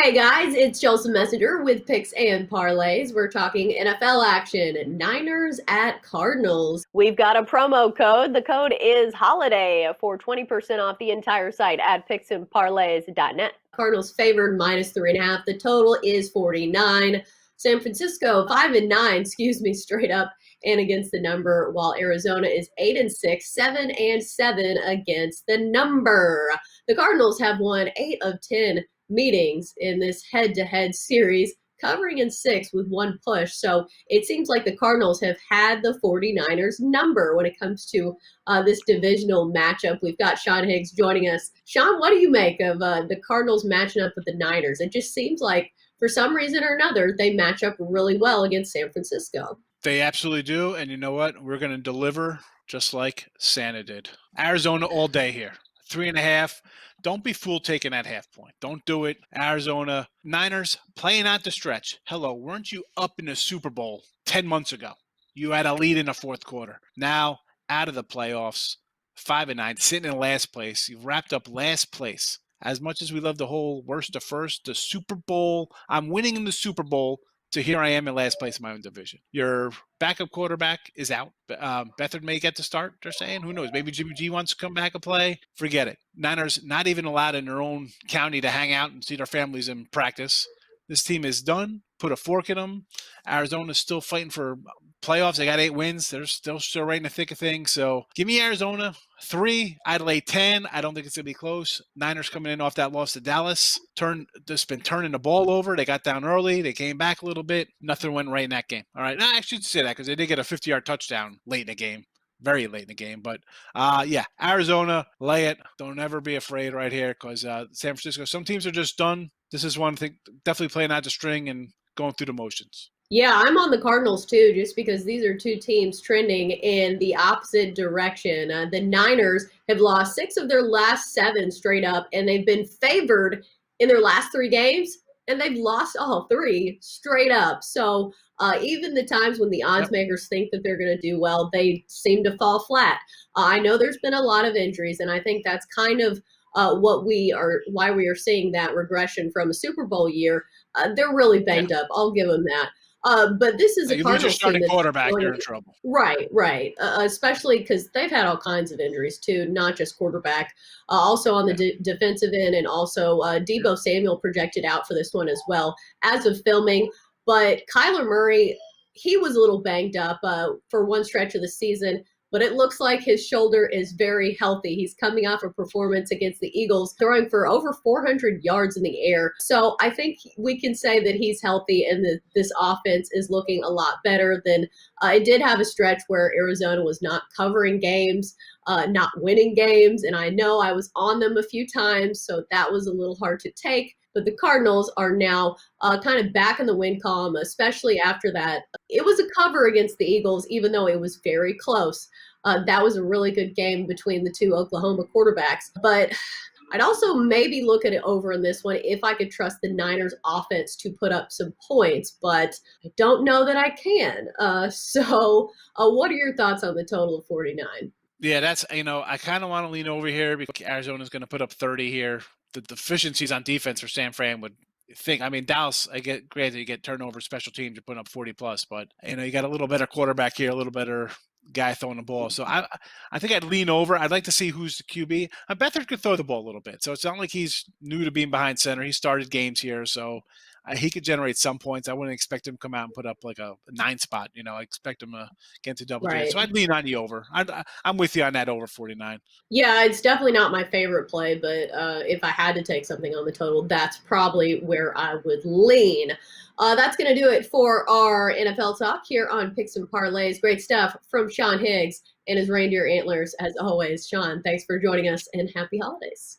Hey guys, it's Chelsa Messenger with Picks and Parlays. We're talking NFL action, Niners at Cardinals. We've got a promo code. The code is HOLIDAY for 20% off the entire site at picksandparlays.net. Cardinals favored -3.5. The total is 49. San Francisco 5-9, straight up and against the number, while Arizona is 8-6, 7-7 against the number. The Cardinals have won 8 of 10 meetings in this head-to-head series, covering in 6 with one push. So it seems like the Cardinals have had the 49ers number when it comes to this divisional matchup. We've got Sean Higgs joining us. Sean, what do you make of the Cardinals matching up with the Niners? It just seems like for some reason or another, they match up really well against San Francisco. They absolutely do. And you know what? We're going to deliver just like Santa did. Arizona all day here. 3.5. Don't be fooled taking that half point. Don't do it. Arizona Niners playing out the stretch. Hello, weren't you up in the Super Bowl 10 months ago? You had a lead in the fourth quarter. Now out of the playoffs, 5-9, sitting in last place. You've wrapped up last place. As much as we love the whole worst to first, the Super Bowl, I'm winning in the Super Bowl. So here I am in last place in my own division. Your backup quarterback is out. Beathard may get to start, they're saying. Who knows? Maybe Jimmy G wants to come back and play. Forget it. Niners not even allowed in their own county to hang out and see their families in practice. This team is done. Put a fork in them. Arizona's still fighting for playoffs. They got 8 wins. They're still right in the thick of things. So give me Arizona 3. I'd lay 10. I don't think it's going to be close. Niners coming in off that loss to Dallas. Just been turning the ball over. They got down early. They came back a little bit. Nothing went right in that game. All right. No, I should say that because they did get a 50-yard touchdown late in the game. Very late in the game. But, yeah, Arizona, lay it. Don't ever be afraid right here because San Francisco, some teams are just done. This is one thing, definitely playing out the string and going through the motions. Yeah, I'm on the Cardinals too, just because these are two teams trending in the opposite direction. The Niners have lost 6 of their last 7 straight up, and they've been favored in their last 3 games, and they've lost all 3 straight up. So even the times when the odds makers think that they're going to do well, they seem to fall flat. I know there's been a lot of injuries, and I think that's kind of why we are seeing that regression from a Super Bowl year. They're really banged up. I'll give them that. But this is a Cardinals team that's quarterback, you're in trouble. Right. Especially because they've had all kinds of injuries too, not just quarterback. Also on the defensive end, and also Deebo Samuel projected out for this one as well as of filming. But Kyler Murray, he was a little banged up for one stretch of the season. But it looks like his shoulder is very healthy. He's coming off a performance against the Eagles, throwing for over 400 yards in the air. So I think we can say that he's healthy, and this offense is looking a lot better than it did have a stretch where Arizona was not covering games, not winning games. And I know I was on them a few times, so that was a little hard to take. But the Cardinals are now kind of back in the win column, especially after that. It was a cover against the Eagles, even though it was very close. That was a really good game between the 2 Oklahoma quarterbacks. But I'd also maybe look at it over in this one if I could trust the Niners offense to put up some points, but I don't know that I can. So what are your thoughts on the total of 49? Yeah, that's, I kind of want to lean over here because Arizona's going to put up 30 here. The deficiencies on defense for San Fran would think. I mean, Dallas, granted, you get turnover, special teams, you're putting up 40+, but, you got a little better quarterback here, a little better guy throwing the ball. So I think I'd lean over. I'd like to see who's the QB. Beathard could throw the ball a little bit. So it's not like he's new to being behind center. He started games here, so he could generate some points. I wouldn't expect him to come out and put up like a 9 spot. I expect him to get to double digits. So I'd lean on the over. I'm with you on that over 49. Yeah, it's definitely not my favorite play, but if I had to take something on the total, that's probably where I would lean. That's going to do it for our NFL talk here on Picks and Parlays. Great stuff from Sean Higgs and his reindeer antlers, as always. Sean, thanks for joining us, and happy holidays.